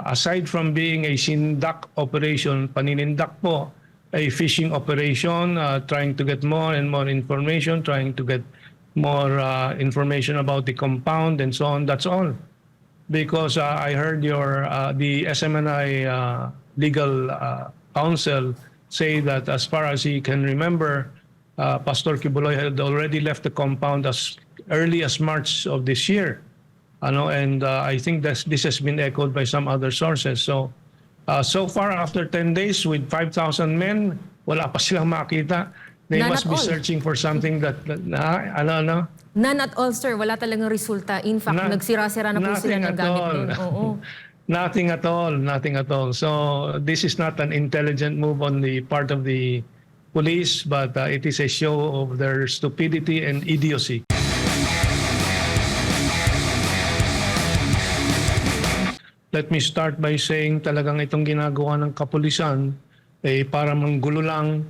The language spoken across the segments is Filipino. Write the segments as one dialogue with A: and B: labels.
A: aside from being a sindak operation, paninindak po, a fishing operation, trying to get more and more information, trying to get more information about the compound and so on. That's all. Because I heard the SMNI legal counsel say that as far as he can remember, Pastor Kibuloy had already left the compound as early as March of this year. And I think this has been echoed by some other sources. So far, after 10 days with 5,000 men, wala pa silang makita. They
B: None
A: must
B: at
A: be
B: all.
A: searching for something that ano?
B: None at all, sir. Wala talagang resulta. In fact, nagsira-sira na po sila ng gamit doon. Oo.
A: Nothing at all. Nothing at all. So this is not an intelligent move on the part of the police, but it is a show of their stupidity and idiocy. Let me start by saying talagang itong ginagawa ng kapulisan para manggulo lang,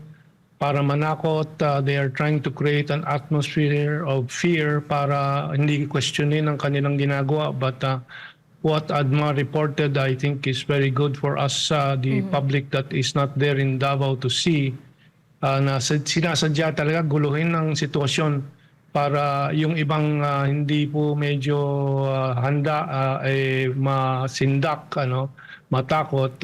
A: para manakot. They are trying to create an atmosphere of fear para hindi questionin ang kanilang ginagawa. But what Adma reported, I think, is very good for us, the public that is not there in Davao to see, na sinasadya talaga guluhin ang sitwasyon para yung ibang hindi po medyo handa masindak, matakot.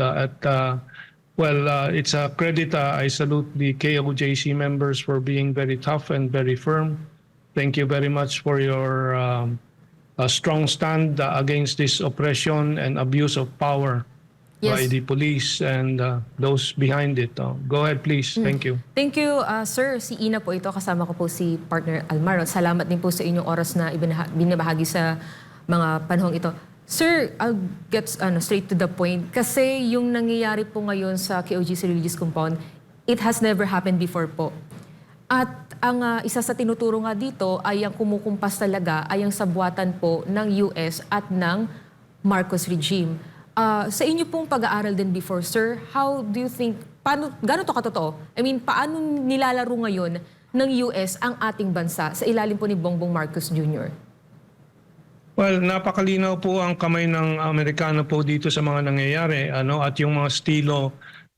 A: It's a credit. I salute the KOJC members for being very tough and very firm. Thank you very much for your strong stand against this oppression and abuse of power by the police and those behind it. Go ahead, please. Thank you.
B: Thank you, sir. Si Ina po ito. Kasama ko po si partner Almar. Salamat din po sa inyong oras na binabahagi sa mga panahong ito. Sir, I'll get straight to the point. Kasi yung nangyayari po ngayon sa KOJC Religious Compound, it has never happened before po. At ang isa sa tinuturo nga dito ay ang kumukumpas talaga ay ang sabwatan po ng US at ng Marcos regime. Sa inyo pong pag-aaral din before, sir, how do you think, gano'n to katotoo? I mean, paano nilalaro ngayon ng US ang ating bansa sa ilalim po ni Bongbong Marcos Jr.?
A: Well, napakalinaw po ang kamay ng Amerikano po dito sa mga nangyayari, at yung mga estilo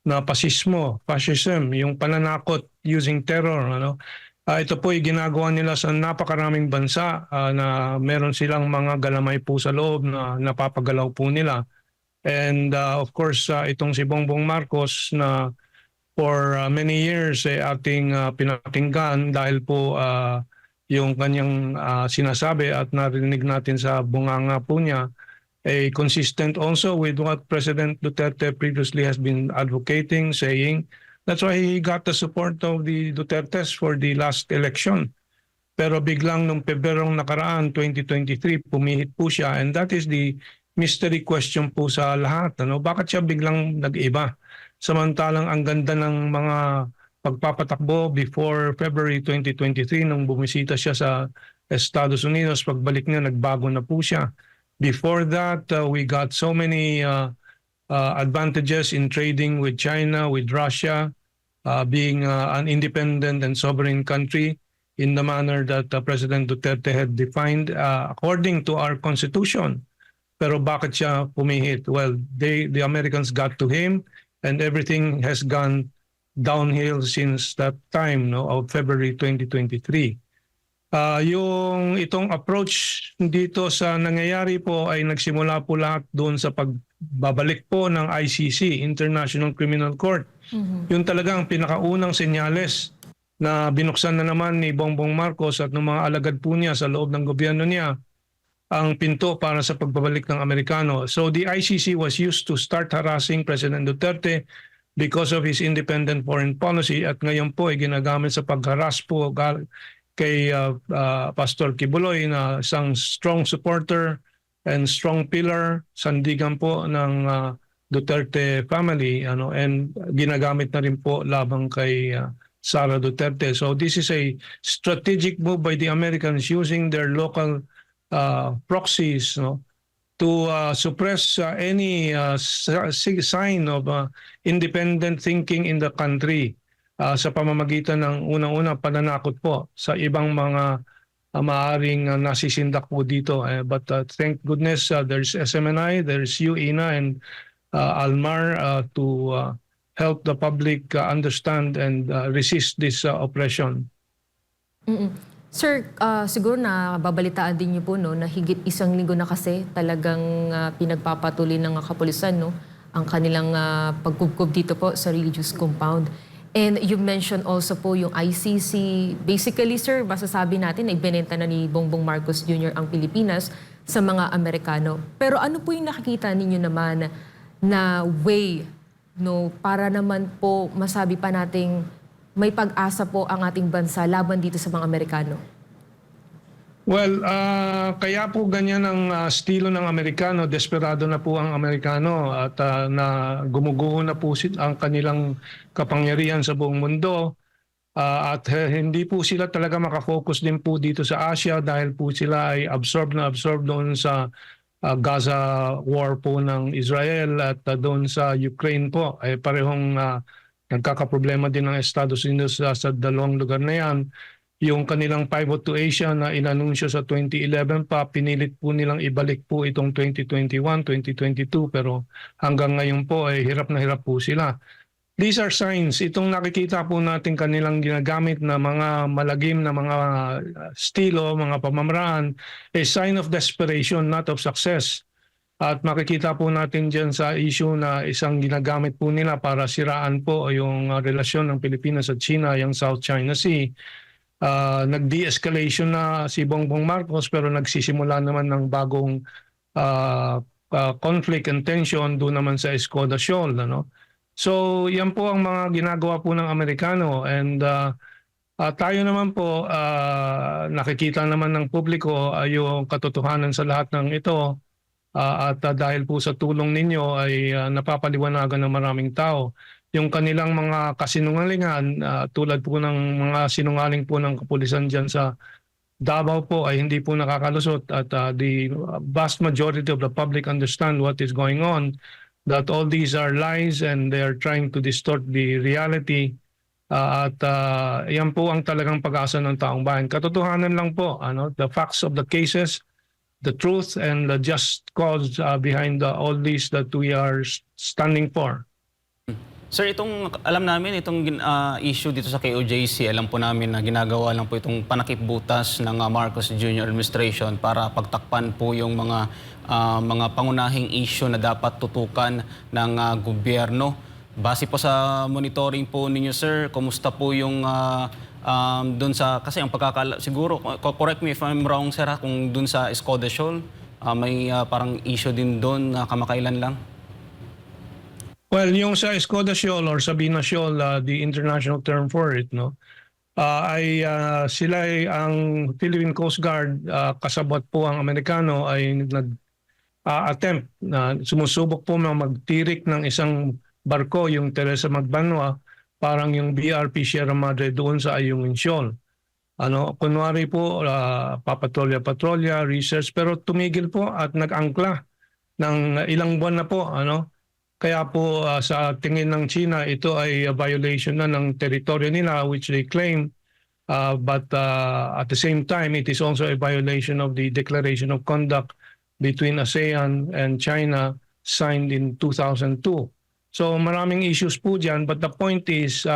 A: na fascism, yung pananakot using terror, ito po ay ginagawa nila sa napakaraming bansa na meron silang mga galamay po sa loob na napapagalaw po nila. And of course, itong si Bongbong Marcos na for many years ating pinakinggan dahil po yung kanyang sinasabi at narinig natin sa bunganga po niya, consistent also with what President Duterte previously has been advocating, saying. That's why he got the support of the Dutertes for the last election. Pero biglang nung Pebrerong nakaraan, 2023, pumihit po siya, and that is the mystery question po sa lahat. Bakit siya biglang nag-iba? Samantalang ang ganda ng mga pagpapatakbo before February 2023 nung bumisita siya sa Estados Unidos, pagbalik niya nagbago na po siya. Before that, we got so many advantages in trading with China, with Russia, being an independent and sovereign country in the manner that President Duterte had defined according to our Constitution. Pero bakit siya pumihit? Well, the Americans got to him and everything has gone downhill since that time of February 2023. Yung itong approach dito sa nangyayari po ay nagsimula po lahat doon sa pagbabalik po ng ICC, International Criminal Court. Yung talagang pinakaunang senyales na binuksan na naman ni Bongbong Marcos at ng mga alagad po niya sa loob ng gobyerno niya ang pinto para sa pagbabalik ng Amerikano. So the ICC was used to start harassing President Duterte because of his independent foreign policy at ngayon po ay ginagamit sa pagharas po kay Pastor Kibuloy na isang strong supporter and strong pillar, sandigan po ng Duterte family, and ginagamit na rin po labang kay Sara Duterte. So this is a strategic move by the Americans using their local proxies to suppress any sign of independent thinking in the country sa pamamagitan ng unang-una pananakot po sa ibang mga maaaring nasisindak po dito. But thank goodness there's SMNI, there's you, Ina, and Almar to help the public understand and resist this oppression.
B: Sir, siguro na babalitaan din niyo po no, na higit isang linggo na kasi talagang pinagpapatuloy ng kapulisan no, ang kanilang pagkubkob dito po sa religious compound. And you mentioned also po yung ICC. Basically, sir, masasabi natin na ibinenta na ni Bongbong Marcos Jr. ang Pilipinas sa mga Amerikano. Pero ano po yung nakikita ninyo naman na way no, para naman po masabi pa nating may pag-asa po ang ating bansa laban dito sa mga Amerikano?
A: Well, kaya po ganyan ang estilo ng Amerikano. Desperado na po ang Amerikano at na gumuguho na po ang kanilang kapangyarihan sa buong mundo. At hindi po sila talaga makafocus din po dito sa Asia dahil po sila ay absorb doon sa Gaza war po ng Israel at doon sa Ukraine po. Ay parehong nagkakaproblema din ng Estados Unidos sa dalawang lugar na yan. Yung kanilang pivot to Asia na inanunsyo sa 2011 pa, pinilit po nilang ibalik po itong 2021, 2022 pero hanggang ngayon po ay hirap na hirap po sila. These are signs. Itong nakikita po natin kanilang ginagamit na mga malagim na mga estilo, mga pamamaraan, a sign of desperation, not of success. At makikita po natin dyan sa issue na isang ginagamit po nila para siraan po yung relasyon ng Pilipinas at China, yung South China Sea. Nag-de-escalation na si Bongbong Marcos pero nagsisimula naman ng bagong conflict and tension doon naman sa Escoda Shoal. Ano? So yan po ang mga ginagawa po ng Amerikano and tayo naman po nakikita naman ng publiko yung katotohanan sa lahat ng ito. At dahil po sa tulong ninyo ay napapaliwanagan ng maraming tao. Yung kanilang mga kasinungalingan tulad po ng mga sinungaling po ng kapulisan dyan sa Davao po ay hindi po nakakalusot at the vast majority of the public understand what is going on, that all these are lies and they are trying to distort the reality. At yan po ang talagang pag-asa ng taong bayan. Katotohanan lang po, the facts of the cases, the truth and the just cause behind all these that we are standing for.
C: Sir, alam namin itong issue dito sa KOJC, alam po namin na ginagawa lang po itong panakip-butas ng Marcos Jr. administration para pagtakpan po yung mga pangunahing issue na dapat tutukan ng gobyerno. Base po sa monitoring po ninyo, sir, kumusta po yung doon sa, kasi ang siguro, correct me if I'm wrong, sir, kung doon sa Escoda Shoal, may parang issue din doon na kamakailan lang?
A: Well, yung sa Escoda Shoal or Sabina Shoal, the international term for it, no, sila ay ang Philippine Coast Guard, kasabot po ang Amerikano ay nag-attempt na sumusubok po na magtirik ng isang barko, yung Teresa Magbanwa, parang yung BRP Sierra Madre doon sa Ayungin Shoal. Kunwari po, papatrolya, research, pero tumigil po at nag-angkla ng ilang buwan na po, Kaya po sa tingin ng China, ito ay a violation na ng teritoryo nila which they claim. But at the same time, it is also a violation of the Declaration of Conduct between ASEAN and China signed in 2002. So maraming issues po dyan. But the point is,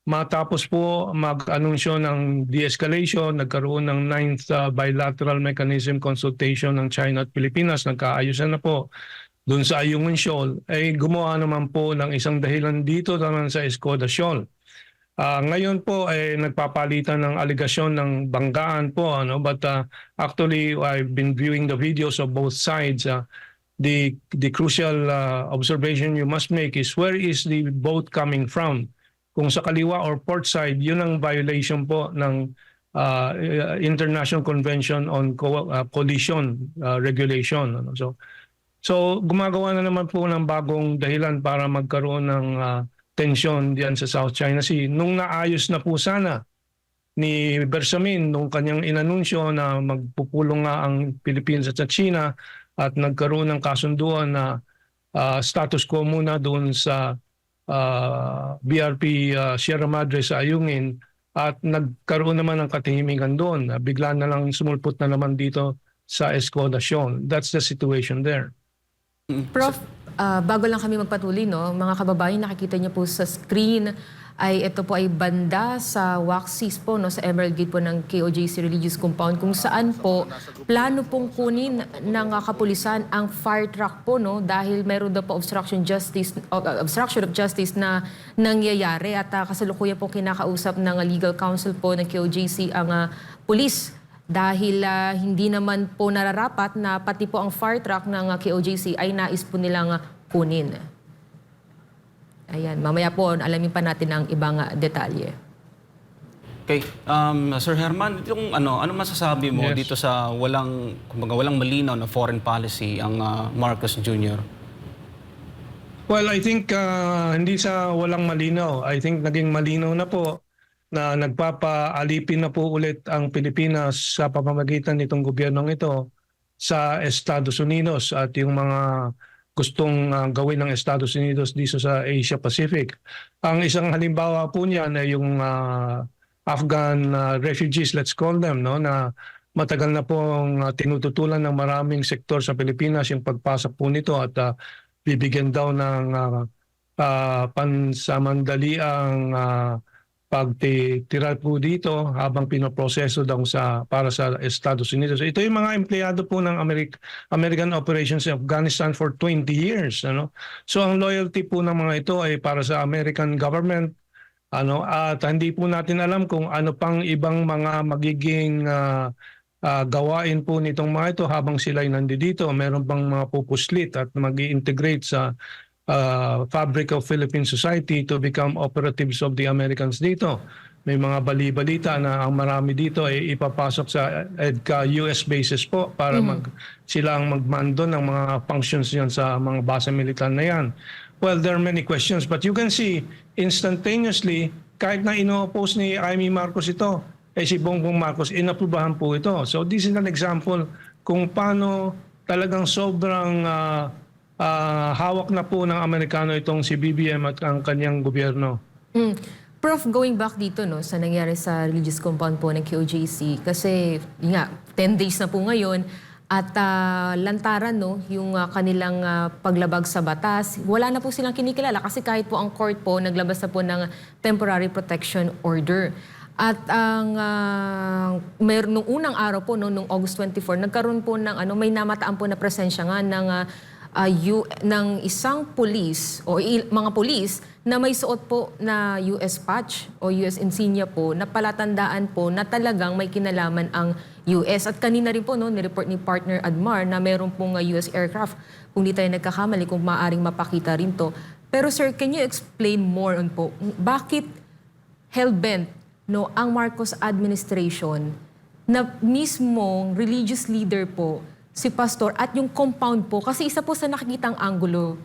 A: matapos po mag-anunsyo ng de-escalation, nagkaroon ng 9th bilateral mechanism consultation ng China at Pilipinas, nagkaayusan na po doon sa Ayungin Shoal, ay gumawa naman po ng isang dahilan dito naman sa Escoda Shoal. Ngayon po ay nagpapalitan ng aligasyon ng banggaan po, but actually I've been viewing the videos of both sides. The crucial observation you must make is where is the boat coming from? Kung sa kaliwa or port side, yun ang violation po ng International Convention on Collision Regulation. So gumagawa na naman po ng bagong dahilan para magkaroon ng tensyon diyan sa South China Sea. Nung naayos na po sana ni Bersamin nung kanyang inanunsyo na magpupulong nga ang Pilipinas at China at nagkaroon ng kasunduan na status quo muna doon sa BRP Sierra Madre sa Ayungin, at nagkaroon naman ng katahimikan doon. Bigla na lang sumulpot na naman dito sa Escodacion. That's the situation there.
B: Prof, bago lang kami magpatuloy, no, mga kababayan, nakikita niyo po sa screen ay ito po ay banda sa Waxis po, no, sa Emerald Gate po ng KOJC Religious Compound, kung saan po plano pong kunin ng kapulisan ang fire truck po, no, dahil meron daw po obstruction of justice na nangyayari, at kasalukuyan po kinakausap ng legal counsel po ng KOJC ang pulis dahil hindi naman po nararapat na pati po ang fire truck ng KOJC ay nais po nilang kunin. Ayan, mamaya po alamin pa natin ang ibang detalye.
C: Okay, Sir Herman, yung ano masasabi mo
A: Yes.
C: dito sa walang malinaw na foreign policy ang Marcos Jr.?
A: Well, I think hindi sa walang malinaw. I think naging malinaw na po na nagpapaalipin na po ulit ang Pilipinas sa pamamagitan nitong gobyernong ito sa Estados Unidos at yung mga gustong gawin ng Estados Unidos dito sa Asia Pacific. Ang isang halimbawa po niyan ay yung Afghan refugees, let's call them, no, na matagal na pong tinututulan ng maraming sektor sa Pilipinas yung pagpasok po nito at bibigyan daw ng pansamandaliang pagtitira po dito habang pinoproseso daw para sa Estados Unidos. Ito yung mga empleyado po ng American operations in Afghanistan for 20 years. Ano? So ang loyalty po ng mga ito ay para sa American government. At hindi po natin alam kung ano pang ibang mga magiging gawain po nitong mga ito habang sila ay nandito. Meron pang mga pupuslit at mag-i-integrate sa fabric of Philippine society to become operatives of the Americans dito. May mga bali-balita na ang marami dito ay ipapasok sa EDCA US bases po para sila ang magmando ng mga functions yan sa mga base militar na yan. Well, there are many questions but you can see instantaneously kahit na ino-oppose ni Amy Marcos ito, si Bongbong Marcos, inaprubahan po ito. So this is an example kung paano talagang sobrang hawak na po ng Amerikano itong si BBM at ang kanyang gobyerno.
B: Prof, going back dito, no, sa nangyari sa religious compound po ng KOJC, kasi yun nga, 10 days na po ngayon at lantaran, no, yung kanilang paglabag sa batas. Wala na po silang kinikilala kasi kahit po ang court po naglabas na po ng temporary protection order. At ang nung unang araw po, no, nung August 24, nagkaroon po ng may namataan po na presensya nga ng isang pulis o mga pulis na may suot po na US patch o US insignia po na palatandaan po na talagang may kinalaman ang US. At kanina rin po, no, nireport ni partner Admar na meron pong US aircraft. Kung di tayo nagkakamali, kung maaaring mapakita rin to. Pero sir, can you explain more on po, bakit hellbent, no, ang Marcos administration na mismong religious leader po si pastor at yung compound po, kasi isa po sa nakikitang angulo,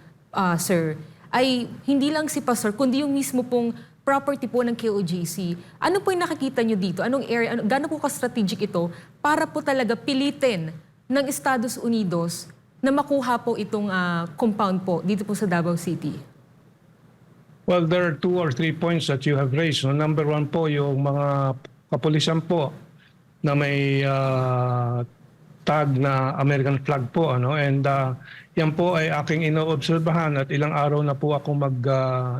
B: sir, ay hindi lang si pastor, kundi yung mismo pong property po ng KOJC. Ano po yung nakikita nyo dito? Anong area, gaano po ka-strategic ito para po talaga pilitin ng Estados Unidos na makuha po itong compound po dito po sa Davao City?
A: Well, there are 2 or 3 points that you have raised. So, number 1 po, yung mga kapulisan po na may tag na American flag po, and yan po ay aking inoobserbahan at ilang araw na po ako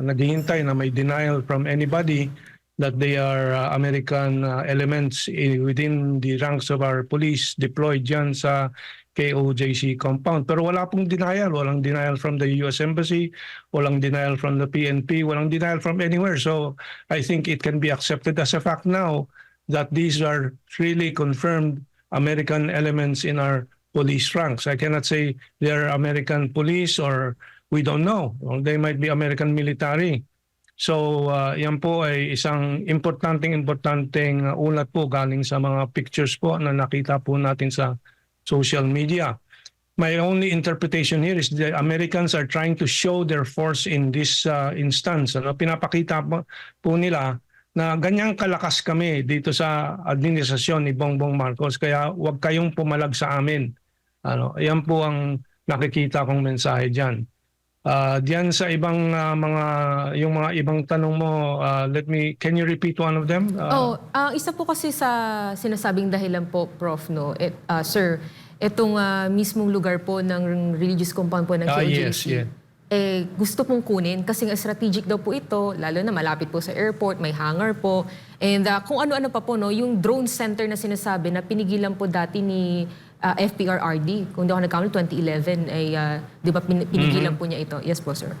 A: naghihintay na may denial from anybody that they are American elements within the ranks of our police deployed dyan sa KOJC compound. Pero wala pong denial. Walang denial from the US Embassy, walang denial from the PNP, walang denial from anywhere. So I think it can be accepted as a fact now that these are really confirmed American elements in our police ranks. I cannot say they're American police or we don't know. Or they might be American military. So yan po ay isang importanteng ulat po galing sa mga pictures po na nakita po natin sa social media. My only interpretation here is the Americans are trying to show their force in this instance. Pinapakita po nila na ganyang kalakas kami dito sa administrasyon ni Bongbong Marcos, kaya huwag kayong pumalag sa amin. Yan po ang nakikita kong mensahe dyan. Diyan sa ibang yung mga ibang tanong mo, can you repeat one of them?
B: Isa po kasi sa sinasabing dahilan po, Prof, no, sir, itong mismong lugar po ng religious compound po ng
A: Yes,
B: KOJC,
A: yeah.
B: gusto pong kunin kasi nga strategic daw po ito, lalo na malapit po sa airport, may hangar po, and kung ano-ano pa po, no, yung drone center na sinasabi na pinigilan po dati ni FPRRD, kung di ako nagkamali, 2011, ay di ba pinigilan po niya ito? Yes po, sir.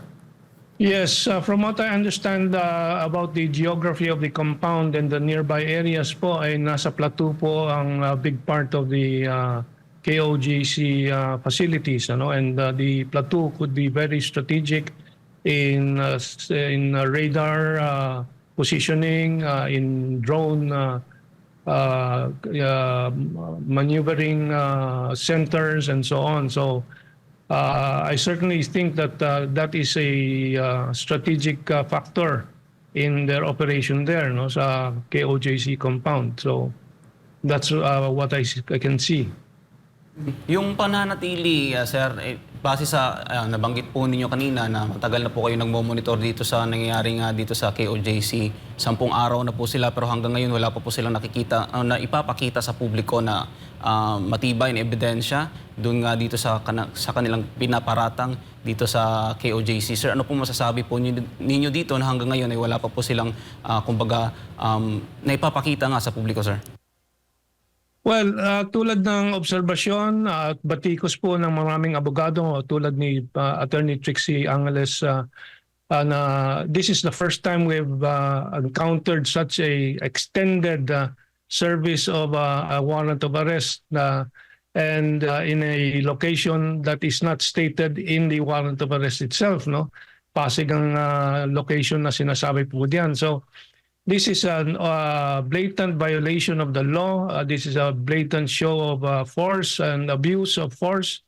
A: Yes, from what I understand about the geography of the compound and the nearby areas po ay nasa plateau po ang big part of the KOGC facilities, and the plateau could be very strategic in radar positioning, in drone maneuvering centers and so on. So I certainly think that that is a strategic factor in their operation there, no, sa KOJC compound. So that's what I can see.
C: Yung pananatili, sir, base sa nabanggit po ninyo kanina na matagal na po kayo nagmo-monitor dito sa nangyayari nga dito sa KOJC. 10 araw na po sila pero hanggang ngayon wala pa po silang nakikita na ipapakita sa publiko na matibay na ebidensya doon nga dito sa kanilang pinaparatang dito sa KOJC. Sir, ano po masasabi po ninyo dito na hanggang ngayon ay wala pa po silang kumbaga naipapakita nga sa publiko, sir?
A: Well, tulad ng obserbasyon at batikos po ng maraming abogado tulad ni Attorney Trixie Angeles na this is the first time we've encountered such a extended service of a warrant of arrest and in a location that is not stated in the warrant of arrest itself, no? Pasig ang location na sinasabi po diyan. So this is a blatant violation of the law. This is a blatant show of force and abuse of force.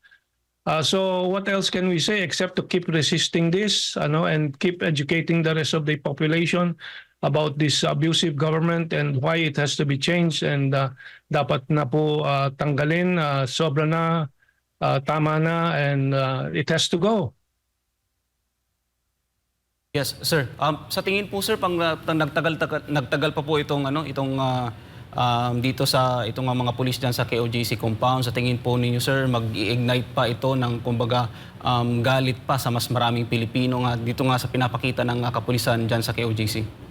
A: So what else can we say except to keep resisting this, and keep educating the rest of the population about this abusive government and why it has to be changed and dapat na po tanggalin, sobra na, tama na, and it has to go.
C: Yes, sir. Sa tingin po, sir, pang nagtagal pa po itong dito sa itong mga pulis diyan sa KOJC compound, sa tingin po ninyo, sir, mag-ignite pa ito ng kumbaga galit pa sa mas maraming Pilipino nga dito nga sa pinapakita ng kapulisan diyan sa KOJC?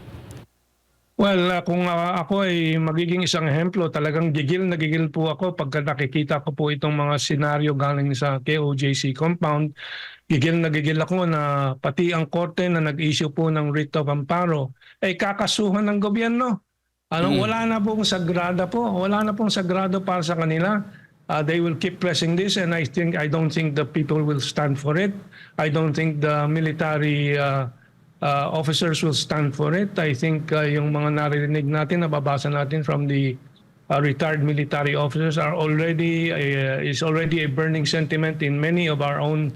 A: Well, kung ako ay magiging isang ehemplo, talagang gigil na gigil po ako pagka nakikita ko po itong mga senaryo galing sa KOJC compound. Gigil na gigil ako na pati ang korte na nag-issue po ng writ of amparo ay kakasuhan ng gobyerno. Wala na pong sagrada po. Wala na pong sagrado para sa kanila. They will keep pressing this and I don't think the people will stand for it. I don't think the military officers will stand for it. I think yung mga narinig natin, nababasa natin from the retired military officers is already a burning sentiment in many of our own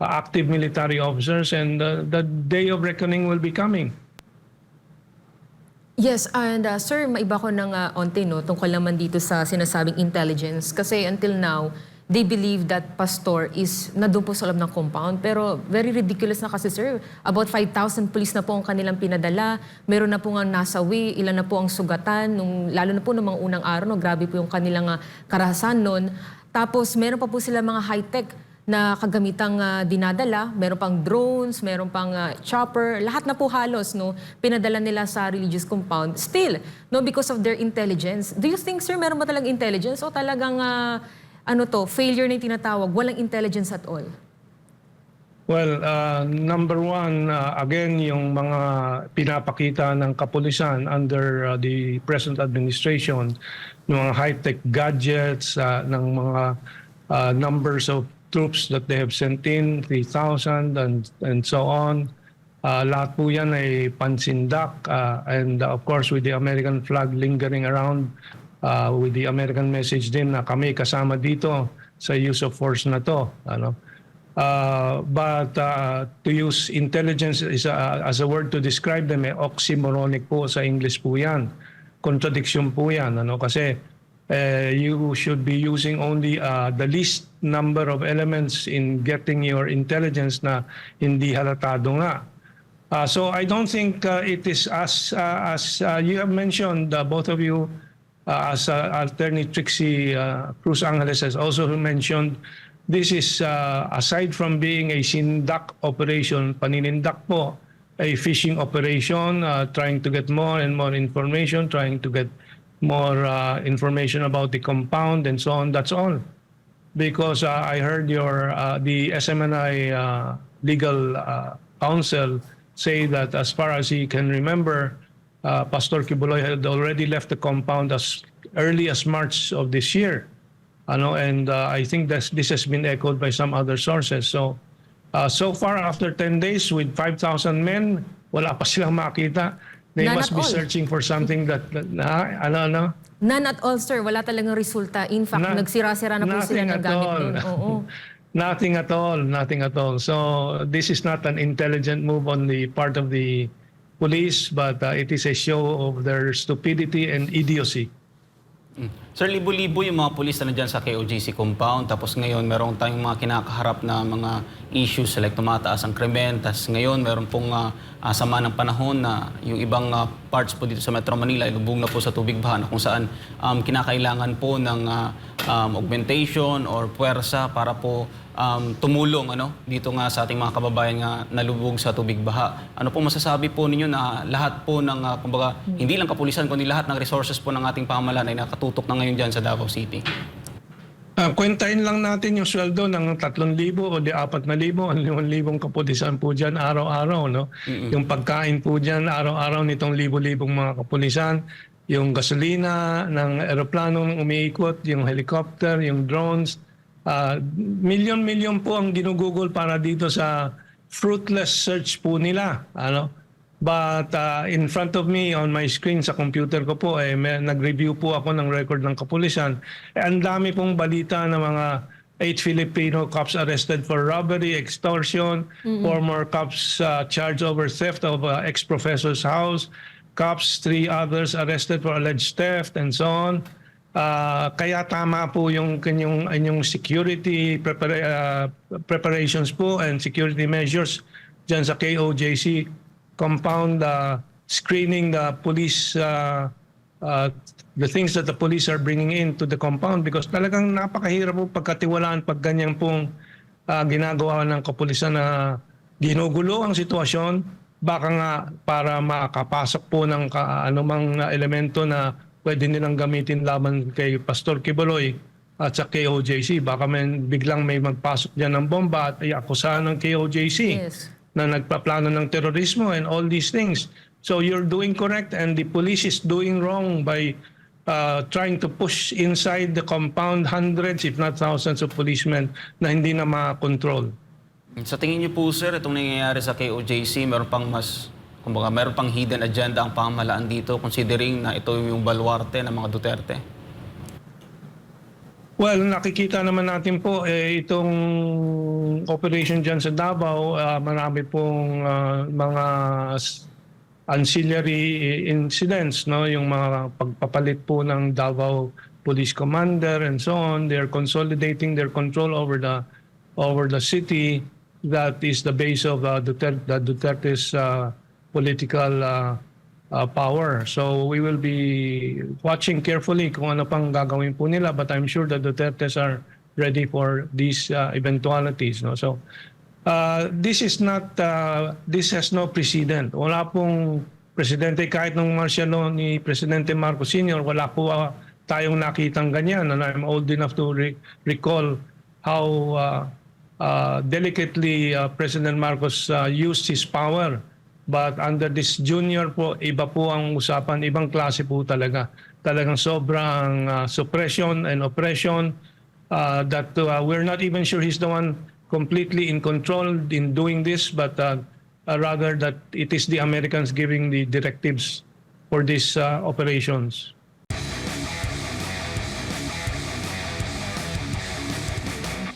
A: active military officers, and the day of reckoning will be coming.
B: Yes, and sir, maiba ko ng onti, no, tungkol naman dito sa sinasabing intelligence. Kasi until now, they believe that pastor is nandun po sa loob ng compound. Pero very ridiculous na kasi, sir. About 5,000 police na po ang kanilang pinadala. Meron na po nga nasawi, ilan na po ang sugatan. Lalo na po noong mga unang araw, no, grabe po yung kanilang karahasan nun. Tapos meron pa po sila mga high-tech na kagamitang dinadala, meron pang drones, meron pang chopper, lahat na po halos, no, pinadala nila sa religious compound. Still, no, because of their intelligence. Do you think, sir, meron ba talagang intelligence o talagang failure na yung tinatawag, walang intelligence at all?
A: Well, number one, again, yung mga pinapakita ng kapulisan under the present administration, ng mga high-tech gadgets, ng mga numbers of troops that they have sent in, 3,000 and so on. Lahat po yan ay pansindak and of course with the American flag lingering around, with the American message din na kami kasama dito sa use of force na to. But to use intelligence as a word to describe them, oxymoronic po sa English po yan. Contradiction po yan. Kasi you should be using only the least number of elements in getting your intelligence na hindi halatado nga. So I don't think it is as you have mentioned, both of you, as Attorney Trixie Cruz Angeles has also mentioned, this is aside from being a sindak operation, panindak po, a fishing operation, trying to get more and more information, trying to get more information about the compound and so on. That's all. Because I heard the SMNI legal counsel say that as far as he can remember, Pastor Kibuloy had already left the compound as early as March of this year. And I think this has been echoed by some other sources. So far, after 10 days with 5,000 men, wala pa silang makita. They
B: None
A: must
B: at
A: be
B: all.
A: searching for something that ano?
B: None at all, sir. Wala talagang resulta. In fact, nagsira-sira na po sila
A: Nothing
B: ng
A: at
B: gamit
A: all.
B: doon. Oo.
A: Nothing at all, nothing at all. So this is not an intelligent move on the part of the police, but it is a show of their stupidity and idiocy.
C: Sir, libo-libo yung mga pulis na nandyan sa KOJC compound. Tapos ngayon, meron tayong mga kinakaharap na mga issues like tumataas ang krimen. Tapos ngayon, meron pong sama ng panahon na yung ibang parts po dito sa Metro Manila ilubog na po sa tubig baha na kung saan kinakailangan po ng augmentation or puwersa para po tumulong dito nga sa ating mga kababayan nga nalubog sa tubig baha. Ano po masasabi po ninyo na lahat po ng, kumbaga, hindi lang kapulisan, kundi lahat ng resources po ng ating pamahalaan ay nakatutok na ngayon dyan sa Davao City?
A: Kwentahin lang natin yung sweldo ng 3,000 o di 4,000 o 5,000 kapulisan po dyan araw-araw. No? Yung pagkain po dyan araw-araw nitong libo-libong mga kapulisan, yung gasolina ng eroplanong umiikot, yung helicopter, yung drones, milyon-milyon po ang ginugugol para dito sa fruitless search po nila. But in front of me on my screen sa computer ko po, nag-review po ako ng record ng kapulisan. Ang dami pong balita ng mga 8 Filipino cops arrested for robbery, extortion, 4 more cops charged over theft of ex-professor's house, cops, 3 others arrested for alleged theft, and so on. Kaya tama po yung kanyang security preparations po and security measures dyan sa KOJC compound, screening the police, the things that the police are bringing into the compound, because talagang napakahirap po pagkatiwalaan pag ganyan pong ginagawa ng kapulisan na ginugulo ang sitwasyon, baka nga para makapasok po ng anumang elemento na pwede nilang gamitin laban kay Pastor Kibuloy at sa KOJC. Baka biglang may magpasok dyan ng bomba at iakusahan ng KOJC.
B: Yes.
A: Na nagpaplano ng terorismo and all these things. So you're doing correct and the police is doing wrong by trying to push inside the compound hundreds if not thousands of policemen na hindi na ma-control.
C: Sa tingin niyo po, sir, itong nangyayari sa KOJC, meron pang hidden agenda ang pamahalaan dito considering na ito yung baluarte ng mga Duterte?
A: Well, nakikita naman natin po itong operation dyan sa Davao, marami pong mga ancillary incidents, no? Yung mga pagpapalit po ng Davao Police Commander and so on. They're consolidating their control over the city. That is the base of Duterte's political power. So we will be watching carefully kung ano pang gagawin po nila, but I'm sure the Dutertes are ready for these eventualities. No? So this has no precedent. Wala pong presidente, kahit nung martial law ni Presidente Marcos Sr., wala po tayong nakitang ganyan. And I'm old enough to recall how delicately President Marcos used his power. But under this junior po, iba po ang usapan, ibang klase po talaga. Talagang sobrang suppression and oppression that we're not even sure he's the one completely in control in doing this, but rather that it is the Americans giving the directives for these operations.